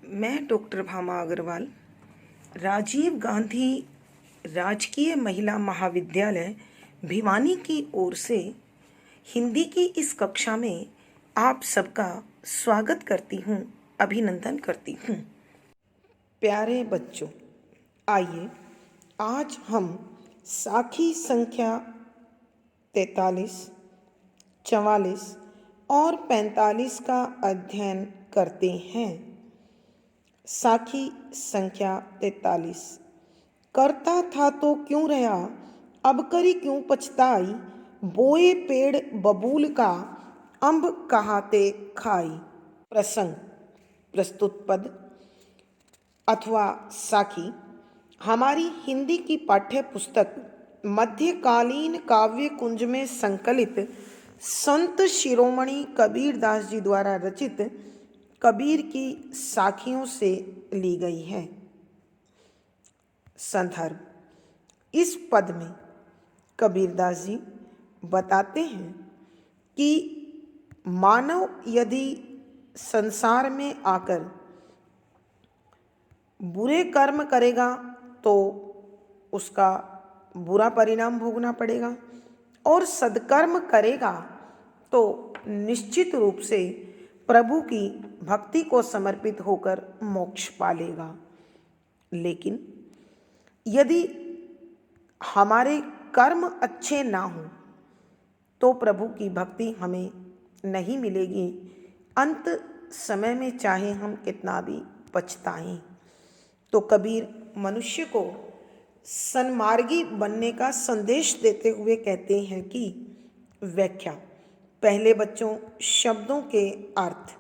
मैं डॉक्टर भामा अग्रवाल राजीव गांधी राजकीय महिला महाविद्यालय भिवानी की ओर से हिंदी की इस कक्षा में आप सबका स्वागत करती हूँ, अभिनंदन करती हूँ। प्यारे बच्चों, आइए आज हम साखी संख्या 43, 44 और 45 का अध्ययन करते हैं। साखी संख्या 43। करता था तो क्यों रहा, अब करी क्यों पछताई, बोए पेड़ बबूल का, अम्ब कहाते खाई। प्रसंग, प्रस्तुत पद अथवा साखी हमारी हिंदी की पाठ्य पुस्तक मध्यकालीन काव्य कुंज में संकलित संत शिरोमणि कबीर दास जी द्वारा रचित कबीर की साखियों से ली गई है। संदर्भ, इस पद में कबीर दास जी बताते हैं कि मानव यदि संसार में आकर बुरे कर्म करेगा तो उसका बुरा परिणाम भोगना पड़ेगा, और सद्कर्म करेगा तो निश्चित रूप से प्रभु की भक्ति को समर्पित होकर मोक्ष पालेगा। लेकिन यदि हमारे कर्म अच्छे ना हों तो प्रभु की भक्ति हमें नहीं मिलेगी। अंत समय में चाहे हम कितना भी पछताएं। तो कबीर मनुष्य को सन्मार्गी बनने का संदेश देते हुए कहते हैं कि व्याख्या। पहले बच्चों, शब्दों के अर्थ।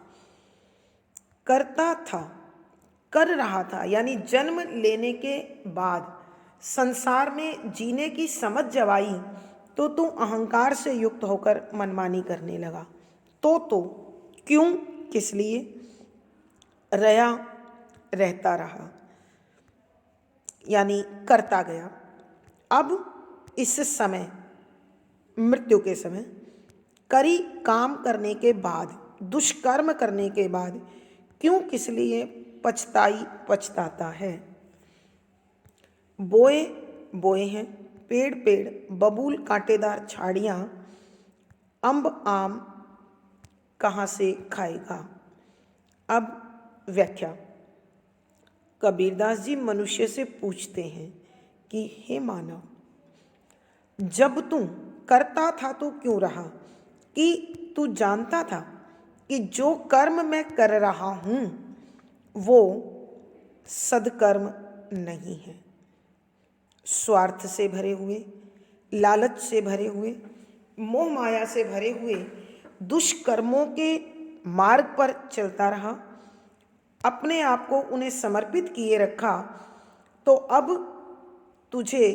करता था, कर रहा था, यानी जन्म लेने के बाद संसार में जीने की समझ जब आई तो तू अहंकार से युक्त होकर मनमानी करने लगा। तो क्यों, किस लिए, रहा, रहता रहा, यानी करता गया। अब इस समय, मृत्यु के समय, करी काम करने के बाद, दुष्कर्म करने के बाद क्यों, किस लिए पछताता है। बोए हैं, पेड़, बबूल कांटेदार झाड़ियाँ, अम्ब आम कहाँ से खाएगा। अब व्याख्या। कबीरदास जी मनुष्य से पूछते हैं कि हे मानव, जब तू करता था तो क्यों रहा, कि तू जानता था कि जो कर्म मैं कर रहा हूँ वो सद्कर्म नहीं है। स्वार्थ से भरे हुए, लालच से भरे हुए, मोह माया से भरे हुए दुष्कर्मों के मार्ग पर चलता रहा, अपने आप को उन्हें समर्पित किए रखा, तो अब तुझे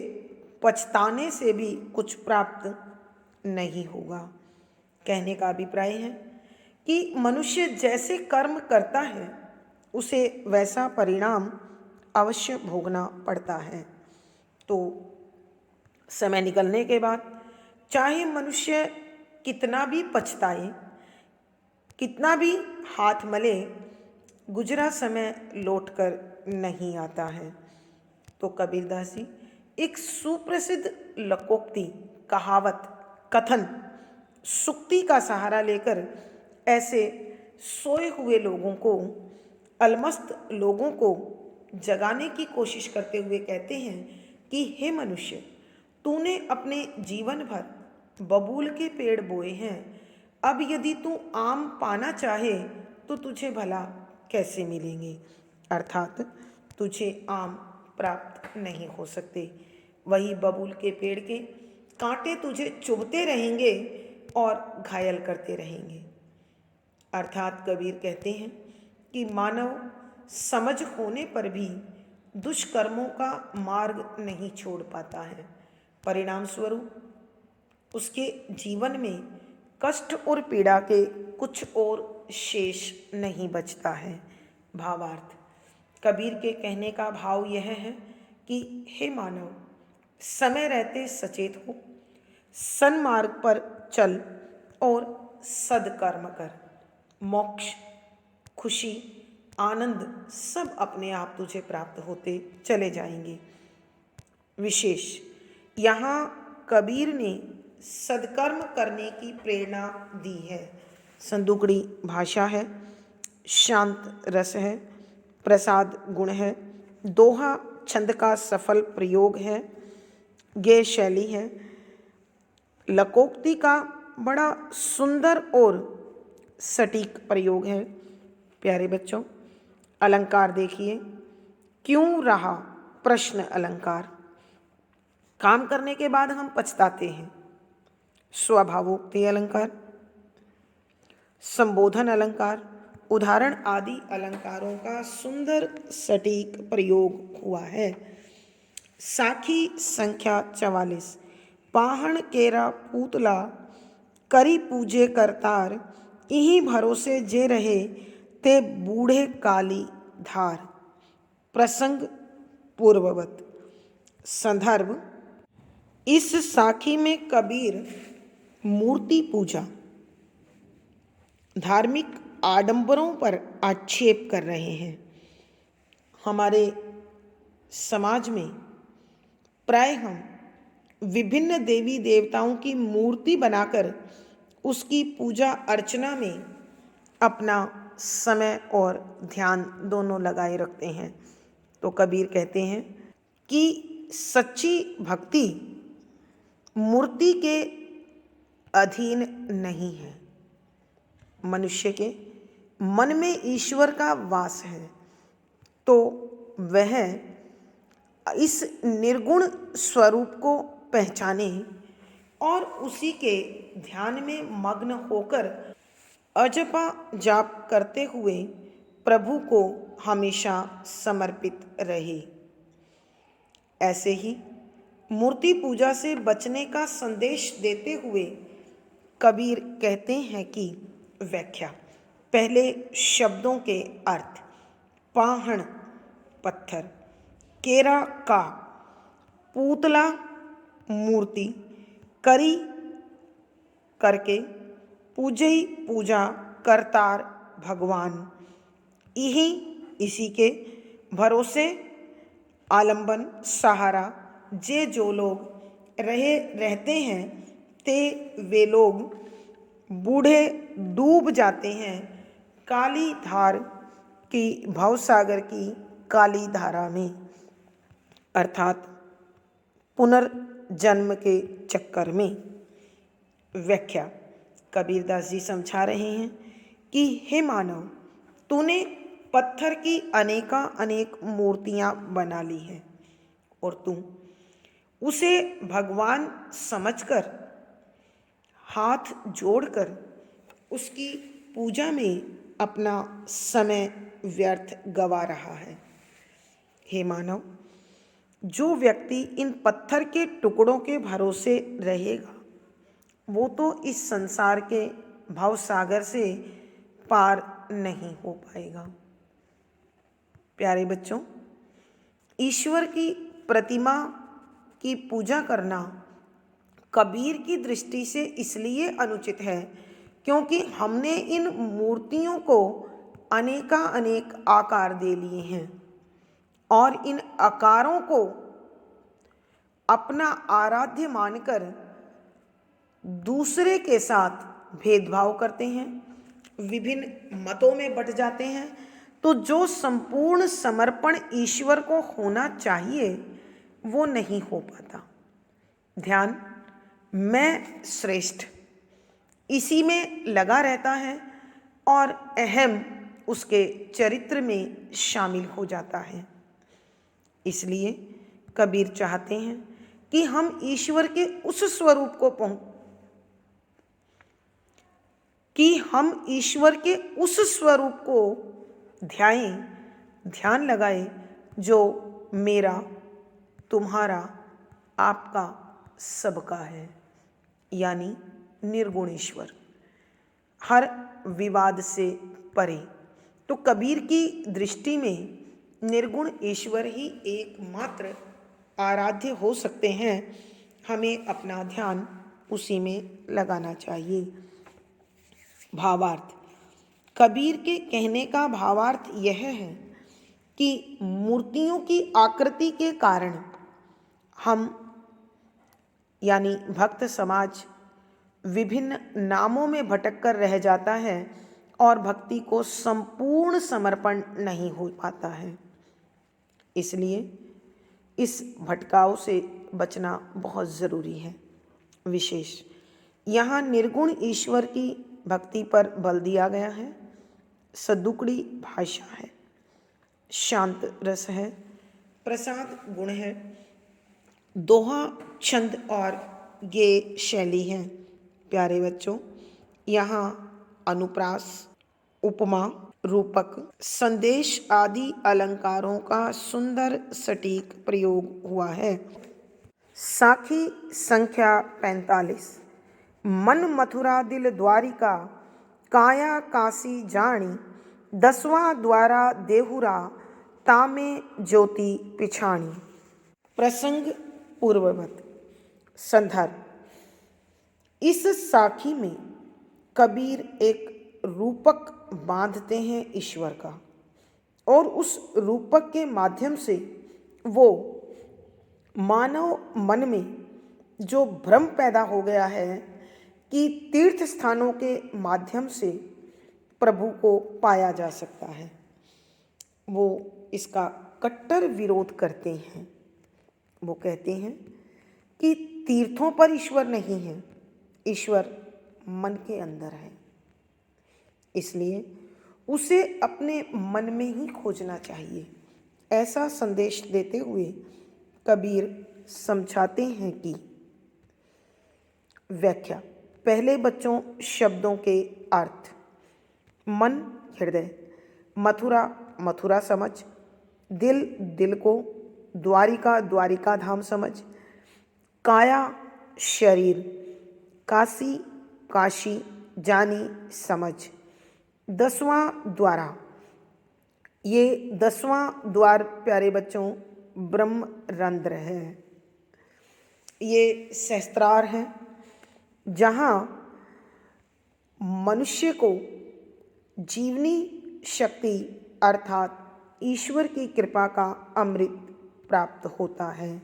पछताने से भी कुछ प्राप्त नहीं होगा। कहने का अभिप्राय है कि मनुष्य जैसे कर्म करता है उसे वैसा परिणाम अवश्य भोगना पड़ता है। तो समय निकलने के बाद चाहे मनुष्य कितना भी पछताए, कितना भी हाथ मले, गुजरा समय लौटकर नहीं आता है। तो कबीरदास जी एक सुप्रसिद्ध लोकोक्ति, कहावत, कथन, सुक्ति का सहारा लेकर ऐसे सोए हुए लोगों को, अलमस्त लोगों को जगाने की कोशिश करते हुए कहते हैं कि हे मनुष्य, तूने अपने जीवन भर बबूल के पेड़ बोए हैं, अब यदि तू आम पाना चाहे तो तुझे भला कैसे मिलेंगे, अर्थात तुझे आम प्राप्त नहीं हो सकते। वही बबूल के पेड़ के कांटे तुझे चुभते रहेंगे और घायल करते रहेंगे। अर्थात कबीर कहते हैं कि मानव समझ होने पर भी दुष्कर्मों का मार्ग नहीं छोड़ पाता है। परिणाम स्वरूप उसके जीवन में कष्ट और पीड़ा के कुछ और शेष नहीं बचता है। भावार्थ, कबीर के कहने का भाव यह है कि हे मानव, समय रहते सचेत हो, सन्मार्ग पर चल और सद्कर्म कर। मोक्ष, खुशी आनंद सब अपने आप तुझे प्राप्त होते चले जाएंगे। विशेष, यहाँ कबीर ने सत्कर्म करने की प्रेरणा दी है। संदुकड़ी भाषा है, शांत रस है, प्रसाद गुण है, दोहा छंद का सफल प्रयोग है, गेय शैली है, लकोक्ति का बड़ा सुंदर और सटीक प्रयोग है। प्यारे बच्चों, अलंकार देखिए। क्यों रहा प्रश्न अलंकार। काम करने के बाद हम पछताते हैं। स्वभावोक्ति अलंकार, संबोधन अलंकार, उदाहरण आदि अलंकारों का सुंदर सटीक प्रयोग हुआ है। साखी संख्या 44। पाहण केरा पूतला करी पूजे करतार, इही भरोसे जे रहे ते बूढ़े काली धार। प्रसंग पूर्ववत। संदर्भ, इस साखी में कबीर मूर्ति पूजा, धार्मिक आडंबरों पर आक्षेप कर रहे हैं। हमारे समाज में प्राय हम विभिन्न देवी देवताओं की मूर्ति बनाकर उसकी पूजा अर्चना में अपना समय और ध्यान दोनों लगाए रखते हैं। तो कबीर कहते हैं कि सच्ची भक्ति मूर्ति के अधीन नहीं है। मनुष्य के मन में ईश्वर का वास है, तो वह इस निर्गुण स्वरूप को पहचाने और उसी के ध्यान में मग्न होकर अजपा जाप करते हुए प्रभु को हमेशा समर्पित रहे। ऐसे ही मूर्ति पूजा से बचने का संदेश देते हुए कबीर कहते हैं कि व्याख्या। पहले शब्दों के अर्थ। पाहण पत्थर, केरा का, पूतला मूर्ति, करी करके, पूजई पूजा, करतार भगवान, यही इसी के, भरोसे आलंबन सहारा, जे जो लोग रहते हैं ते वे लोग बूढ़े डूब जाते हैं काली धार की, भवसागर की काली धारा में, अर्थात पुनर्जन्म के चक्कर में। व्याख्या। कबीरदास जी समझा रहे हैं कि हे मानव, तूने पत्थर की अनेक मूर्तियां बना ली हैं और तू उसे भगवान समझकर हाथ जोड़कर उसकी पूजा में अपना समय व्यर्थ गवा रहा है। हे मानव, जो व्यक्ति इन पत्थर के टुकड़ों के भरोसे रहेगा वो तो इस संसार के भव सागर से पार नहीं हो पाएगा। प्यारे बच्चों, ईश्वर की प्रतिमा की पूजा करना कबीर की दृष्टि से इसलिए अनुचित है क्योंकि हमने इन मूर्तियों को अनेक आकार दे लिए हैं और इन आकारों को अपना आराध्य मानकर दूसरे के साथ भेदभाव करते हैं, विभिन्न मतों में बट जाते हैं। तो जो संपूर्ण समर्पण ईश्वर को होना चाहिए वो नहीं हो पाता। ध्यान मैं श्रेष्ठ इसी में लगा रहता है और अहम उसके चरित्र में शामिल हो जाता है। इसलिए कबीर चाहते हैं कि हम ईश्वर के उस स्वरूप को ध्यान लगाएं जो मेरा, तुम्हारा, आपका, सबका है, यानी निर्गुण ईश्वर, हर विवाद से परे। तो कबीर की दृष्टि में निर्गुण ईश्वर ही एकमात्र आराध्य हो सकते हैं। हमें अपना ध्यान उसी में लगाना चाहिए। भावार्थ। कबीर के कहने का भावार्थ यह है कि मूर्तियों की आकृति के कारण हम यानी भक्त समाज विभिन्न नामों में भटक कर रह जाता है और भक्ति को संपूर्ण समर्पण नहीं हो पाता है। इसलिए इस भटकाव से बचना बहुत ज़रूरी है। विशेष यहाँ निर्गुण ईश्वर की भक्ति पर बल दिया गया है। सदुकड़ी भाषा है, शांत रस है, प्रसाद गुण है, दोहा छंद और गेय शैली है। प्यारे बच्चों, यहाँ अनुप्रास, उपमा, रूपक, संदेश आदि अलंकारों का सुंदर सटीक प्रयोग हुआ है। साखी संख्या 45। मन मथुरा दिल द्वारिका, काया काशी जानी, 10वां द्वारा देहुरा, तामे ज्योति पिछाणी। प्रसंग पूर्ववत। संदर्भ। इस साखी में कबीर एक रूपक बांधते हैं ईश्वर का, और उस रूपक के माध्यम से वो मानव मन में जो भ्रम पैदा हो गया है कि तीर्थ स्थानों के माध्यम से प्रभु को पाया जा सकता है, वो इसका कट्टर विरोध करते हैं। वो कहते हैं कि तीर्थों पर ईश्वर नहीं है, ईश्वर मन के अंदर है, इसलिए उसे अपने मन में ही खोजना चाहिए। ऐसा संदेश देते हुए कबीर समझाते हैं कि व्याख्या। पहले बच्चों शब्दों के अर्थ। मन हृदय, मथुरा मथुरा समझ, दिल दिल को, द्वारिका द्वारिका धाम समझ, काया शरीर, काशी काशी जानी समझ, 10वां द्वारा। ये 10वां द्वार प्यारे बच्चों ब्रह्म रंध्र है। ये सहस्त्रार है जहाँ मनुष्य को जीवनी शक्ति अर्थात ईश्वर की कृपा का अमृत प्राप्त होता है।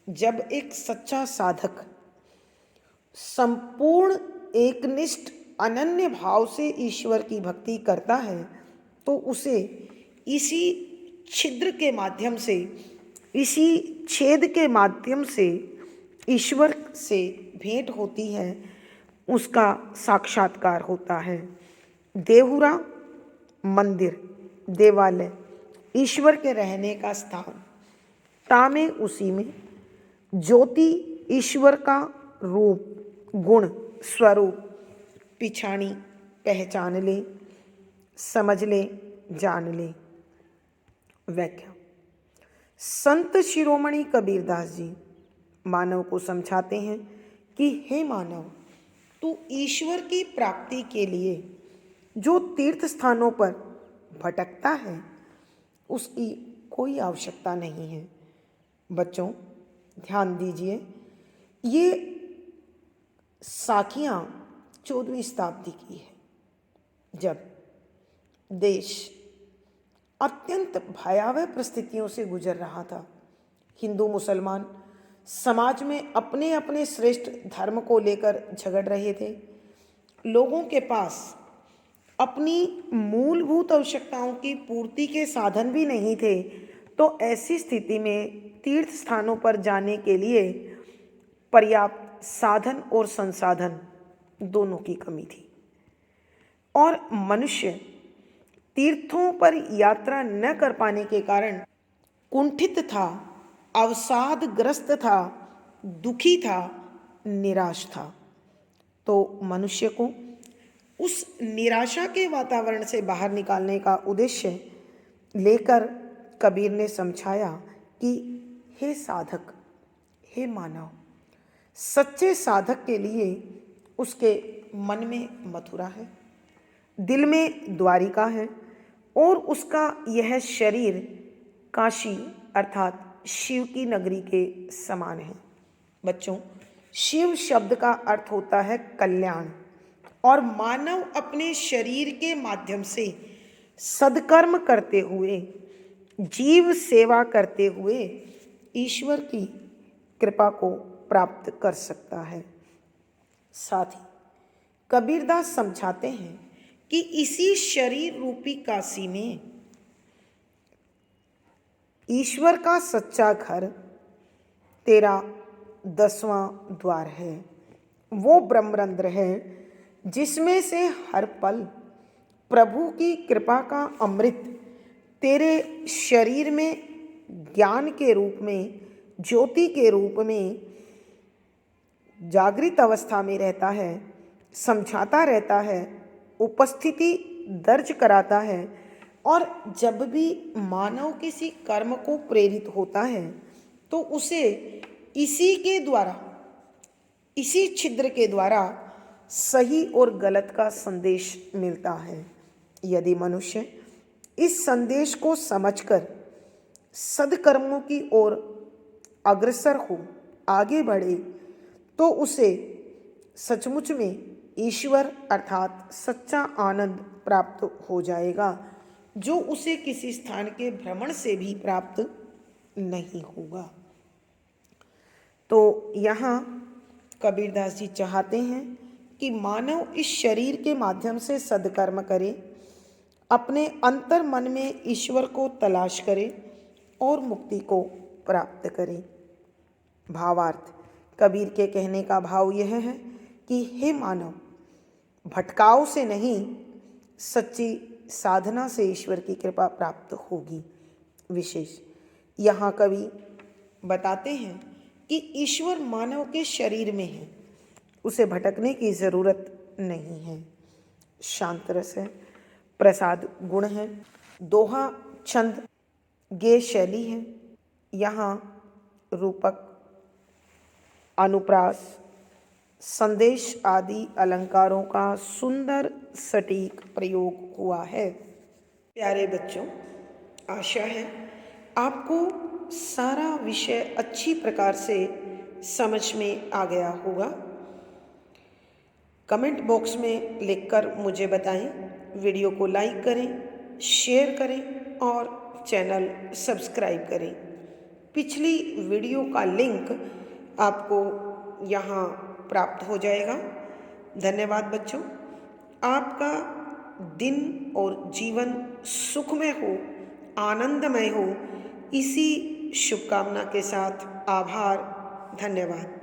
जब एक सच्चा साधक संपूर्ण एकनिष्ठ अनन्य भाव से ईश्वर की भक्ति करता है तो उसे इसी छिद्र के माध्यम से, इसी छेद के माध्यम से ईश्वर से भेंट होती है, उसका साक्षात्कार होता है। देहुरा मंदिर, देवालय, ईश्वर के रहने का स्थान, तामे उसी में, ज्योति ईश्वर का रूप गुण स्वरूप, पिछाणी पहचान ले, समझ ले, जान ले। व्याख्या। संत शिरोमणि कबीरदास जी मानव को समझाते हैं कि हे मानव, तू ईश्वर की प्राप्ति के लिए जो तीर्थ स्थानों पर भटकता है उसकी कोई आवश्यकता नहीं है। बच्चों ध्यान दीजिए, ये साखियाँ 14वीं शताब्दी की है, जब देश अत्यंत भयावह परिस्थितियों से गुजर रहा था। हिंदू मुसलमान समाज में अपने अपने श्रेष्ठ धर्म को लेकर झगड़ रहे थे। लोगों के पास अपनी मूलभूत आवश्यकताओं की पूर्ति के साधन भी नहीं थे, तो ऐसी स्थिति में तीर्थ स्थानों पर जाने के लिए पर्याप्त साधन और संसाधन दोनों की कमी थी, और मनुष्य तीर्थों पर यात्रा न कर पाने के कारण कुंठित था, अवसादग्रस्त था, दुखी था, निराश था। तो मनुष्य को उस निराशा के वातावरण से बाहर निकालने का उद्देश्य लेकर कबीर ने समझाया कि हे साधक, हे मानव, सच्चे साधक के लिए उसके मन में मथुरा है, दिल में द्वारिका है, और उसका यह शरीर काशी अर्थात शिव की नगरी के समान है। बच्चों, शिव शब्द का अर्थ होता है कल्याण, और मानव अपने शरीर के माध्यम से सद्कर्म करते हुए, जीव सेवा करते हुए ईश्वर की कृपा को प्राप्त कर सकता है। साथ ही कबीरदास समझाते हैं कि इसी शरीर रूपी काशी में ईश्वर का सच्चा घर तेरा 10वां द्वार है। वो ब्रह्मरंध्र है जिसमें से हर पल प्रभु की कृपा का अमृत तेरे शरीर में ज्ञान के रूप में, ज्योति के रूप में जागृत अवस्था में रहता है, समझाता रहता है, उपस्थिति दर्ज कराता है। और जब भी मानव किसी कर्म को प्रेरित होता है तो उसे इसी के द्वारा, इसी छिद्र के द्वारा सही और गलत का संदेश मिलता है। यदि मनुष्य इस संदेश को समझकर सद्कर्मों की ओर अग्रसर हो, आगे बढ़े, तो उसे सचमुच में ईश्वर अर्थात सच्चा आनंद प्राप्त हो जाएगा, जो उसे किसी स्थान के भ्रमण से भी प्राप्त नहीं होगा। तो यहाँ कबीरदास जी चाहते हैं कि मानव इस शरीर के माध्यम से सद्कर्म करे, अपने अंतर मन में ईश्वर को तलाश करे और मुक्ति को प्राप्त करे। भावार्थ, कबीर के कहने का भाव यह है कि हे मानव, भटकाव से नहीं, सच्ची साधना से ईश्वर की कृपा प्राप्त होगी। विशेष यहाँ कवि बताते हैं कि ईश्वर मानव के शरीर में है, उसे भटकने की ज़रूरत नहीं है। शांत रस है, प्रसाद गुण है, दोहा छंद गेय शैली है। यहाँ रूपक, अनुप्रास, संदेश आदि अलंकारों का सुंदर सटीक प्रयोग हुआ है। प्यारे बच्चों, आशा है आपको सारा विषय अच्छी प्रकार से समझ में आ गया होगा। कमेंट बॉक्स में लिखकर मुझे बताएं। वीडियो को लाइक करें, शेयर करें और चैनल सब्सक्राइब करें। पिछली वीडियो का लिंक आपको यहाँ प्राप्त हो जाएगा। धन्यवाद बच्चों। आपका दिन और जीवन सुखमय हो, आनंदमय हो, इसी शुभकामना के साथ आभार। धन्यवाद।